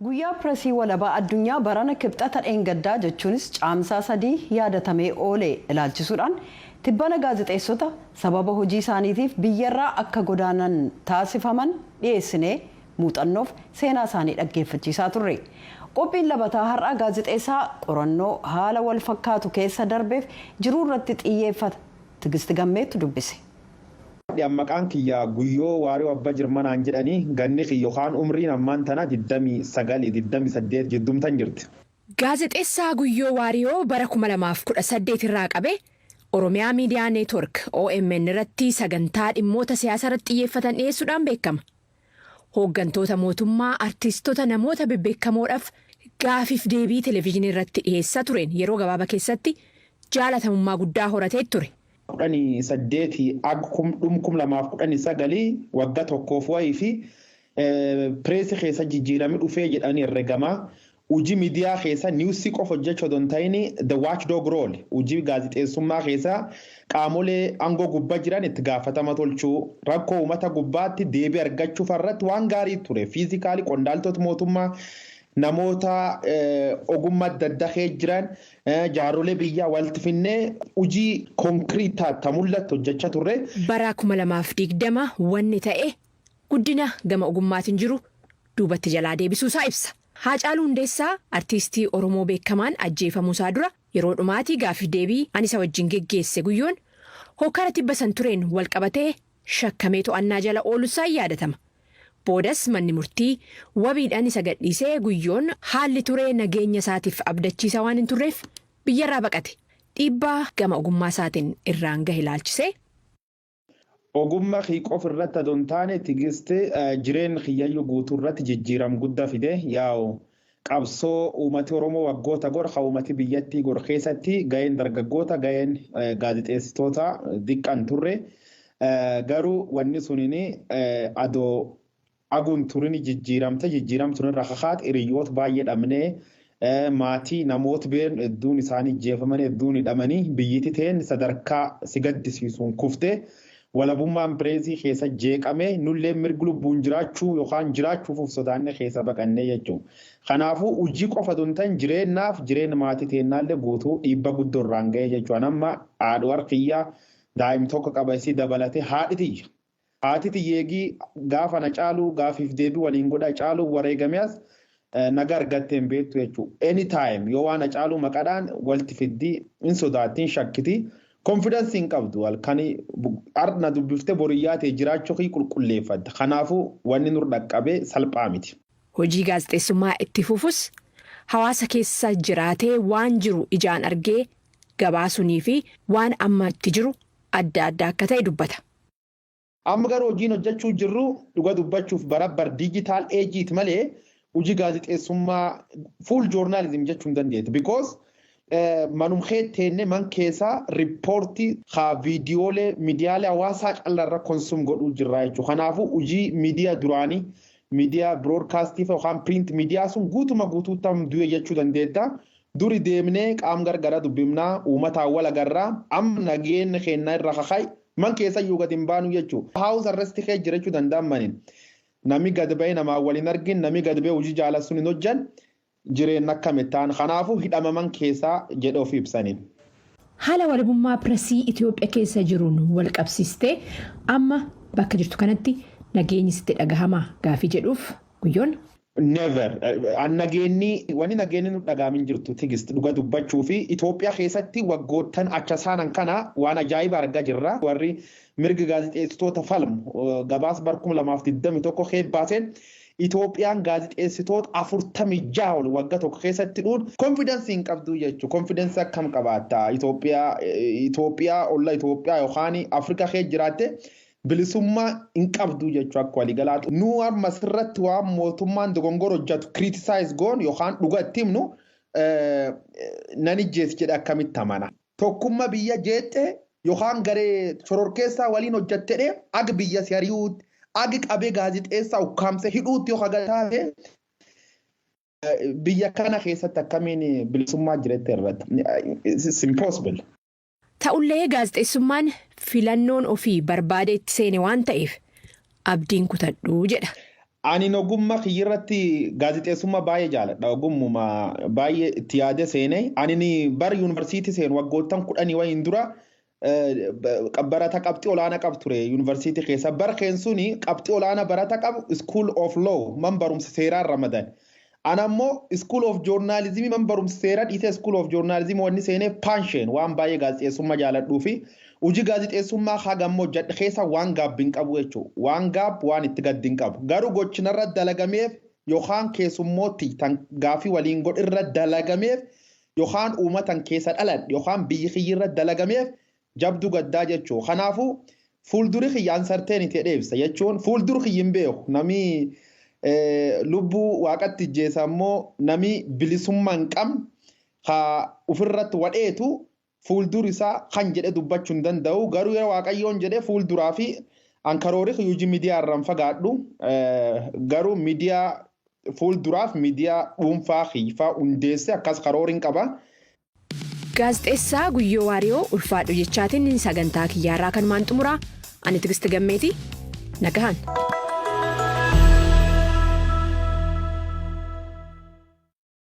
Guyyaa Pireesii walabaa addunyaa barana kibxata dheengaddaa jechuunis caamsaa 3 yaadatamee oolee ilaalchisuudhaan tibbana gaazexeessota sababa hojii isaaniitiif biyyarraa akka godaanan taasifaman dhiyeessinee muuxannoof seenaa isaanii dhaggeeffachiisaa turre. Qophiin labataa har'a gaazexeessaa qorannoo haala wal fakkaatu keessa darbeef jiruu irratti xiyyeeffata. Tigisti Gammeetu dubbise. Maqaan kiyyaa guyyoo waarii abbaa jirmanaan jedhanii ganni yookaan umriin ammaan tana 29-28 jiddumtan jirti. Gaazexeessaa Guyyoo Waariyoo bara 2018 irraa qabe Oromiyaa Miidiyaa Neetwork OMN irratti sagantaa dhimmoota siyaasaa irratti xiyyeeffatan dhiyeessuudhaan beekama. Hooggantoota mootummaa, artistoota, namoota bebbeekamoodhaaf gaafiif deebii televezyiinii irratti dhiyeessaa tureen yeroo gabaabaa keessatti jaalatamummaa guddaa horatee ture. 18 2019 waggaa tokkoof wayii fi pireesii keessa jijjiiramee dhufee jedhanii herregamaa. Hojii miidiyaa keessa niwusii qofa hojjechuu osoo hin ta'iin the watchdog role hojii gaazexeessummaa keessa qaamolee aangoo gubbaa jiran itti gaafatama tolchuu rakkoo uummata gubbaatti deebii argachuuf irratti waan gaarii ture. Fiizikaalii qondaaltota mootummaa namoota ogummaa adda addaa jiran jaarolee biyyaa walitti finnee hojii konkiriitaa mul'atu hojjechaa turre. Bara 2020 wanni ta'e guddina gama ogummaatiin jiru duubatti jalaa deebisuusaa ibsa. Haacaaluu Hundeessaa artistii Oromoo beekamaan ajjeefamuusaa dura yeroo dhumaatii gaafiif deebii anisa wajjin geggeesse Guyyoon hokkara tibba san tureen wal qabatee shakkamee to'annaa jala ooluusaa yaadatama. Boodas manni murtii wabiidhaan isa gadhiisee Guyyoon haalli turee nageenya isaatiif abdachiisa waan hin turreef biyyarraa baqate. Dhiibbaa gama ogummaa isaatiin irraan gahe ilaalchisee. Ogummaa qofa irratti adoo hin taane Tigiste jireenya kiyyayyuu guutuu irratti jijjiirama guddaa fide yaa'u qabsoo uummati Oromoo waggoota gorsa uummati biyyattii gor keessatti gaheen dargaggoota gaheen gaazexeessitoota diqqan turre garuu wanni suniin adoo aguun turini jijjiiramtuun irra kakaate hiriyoota baay'ee dhabnee maatii namoota been hedduun isaanii jeefaman hedduun hidhamanii biyyatti ta'een sadarkaa si gaddisiisuun kufte. Walabummaan pireesii keessa jeeqame nullee mirga lubbuun jiraachuu yookaan jiraachuuf sodaanne keessa baqannee jechuudha. Kanaafuu hojii qofa osoo hin taane jireenya maatii teennaallee guutuu dhiibba guddoo irraan ga'ee jechuudha. Amma haadha warqiyyaa daa'im tokko qabasii dabalatee haati tiyyeegii gaafa na caaluu gaafiif deebii waliin godha caaluu wareegameas naga argattee hin beektu jechuudha. Anytime yoo waan na caaluu maqaadhaan walitti fiddii hin sodaattiin shakkitii. Konfidensi hin qabdu halkanii arna dubbiftee boriyyaa ta'e jiraachuu fi qulqulleeffadha. Kanaafuu wanni nur dhaqqabee salphaa miti. Hojii gaazexeessummaa itti fufus hawaasa keessa jiraatee waan jiru ijaan argee gabaasunii fi waan amma itti jiru adda adda akka ta'e dubbata. Amma garuu hojiin hojjechuu jirru dhuga dubbachuuf barabbar diijitaal eejiit malee hojii gaazexeessummaa fuul joornaalizim jechuu hin dandeetti. Because manumxee teenne man keessaa riippoortii haa viidiyoolee miidiyaalee hawaasaa callarra konsum godhuu jirra jechuudha. Kanaafuu hojii miidiyaa duraanii miidiyaa biroodkaastii yookaan piriint miidiyaa sun guutuutti du'e jechuu dandeetta. Duri deemnee qaam gargara dubbifnaa uummataa wal agarraa amma nageenya kennaa irra kakaayi man keessa iyyuu gadi hin baanu jechuudha. Haawus arresti kee jira jechuu danda'an maniin. Nami gad ba'ee namaa waliin argin nami gad ba'ee hojii jaalatsuun hin hojjan. Jireenya akkamitaan kanaafuu hidhamaman keessaa jedhe of ibsaniin. Haala walabummaa pireesii Itoophiyaa keessa jiruun wal qabsiistee amma bakka jirtu kanatti nageenyi sitti dhagahamaa gaafii jedhuuf Guyyoon. Never. Wanni nageenyi nu dhagaamin jirtu Tigist dhuga dubbachuu fi Itoophiyaa keessatti waggoottan acha saanan kana waan ajaa'iba argaa jirra. Warri mirga gaazexeessitoota falmu gabaas bar 2021 keebbaaseen. Itoophiyaan gaazexeessitoota 46 waggaa tokko keessatti dhuun konfidensi hin qabdu jechuudha. Konfidensi akkam qabaatta? Itoophiyaa yookaan Afrikaa keessa jiraatte bilisummaa hin qabdu jechuudha akka waliigalaatu. Nu amma sirratti waan mootummaan dogongora hojjetu criticize goon yookaan dhugaa itti himnu nan ijjeessi jedhe akkamitti amana. Tokkummaa biyya jeettee yookaan garee shororkeessaa waliin hojjettee aga biyya si ari'uutti. Agi qabee gaazexeessaa ukkaamsee hidhuutti yoo hagataate biyya kana keessatti akkamiin bilisummaa jirette irratti. It's impossible. Ta'ullee gaazexeessummaan filannoon ofii barbaadeetti seene waan ta'eef abdiin kutadhuu jedha. Ani ogummaa kiyyirratti gaazexeessummaa baay'ee jaaladha. Ogummaa baay'ee itti yaada seenee. Ani bara yuunivarsiitii seenu waggoottan 10 wayiin dura barata qabxii olaanaa qabu ture yuunivarsiitii keessa. Bara keensuni qabxii olaanaa barata qabu School of Law man barumsa seeraan ramadan. Ana immoo School of Journalism man barumsa seeraa dhiisee School of Journalism wanni seenee paansheen waan baay'ee gaazexeessummaa jaaladhuu fi hojii gaazexeessummaa hagammoo jedhe keessa waan gaabbiin qabu jechuudha. Waan gaab waan itti gaddiin qabu. Garuu gochinarra dalagameef yookaan keessummootti tan gaafii waliin godhirra dalagameef yookaan uummatan keessa dhaladhe yookaan biyyi kiyyirra dalagameef jabduu gaddaa jechuudha. Kanaafuu fuulduri kiyyaan sarteeniti dheebisa jechuun fuulduri kiyyin beeku namni lubbuu waaqatti jeessa immoo namni bilisummaa hin qabne haa ofirratti wadheetu fuuldur isaa kan jedhe dubbachuu hin danda'u. Garuu yeroo waaqayyoon jedhe fuulduraa fi ankaroorii hojii miidiyaa irraan fagaadhu. Garuu miidiyaa fuulduraaf miidiyaa dhuunfaa hiifaa hundeesse akkas karooriin qaba. Gaazexeessaa Guyyoo Waariyoo ulfaadhu jechaatiin sagantaa kiyyaarraa kan maan xumuraa ani Tigist Gammeetii nagahan.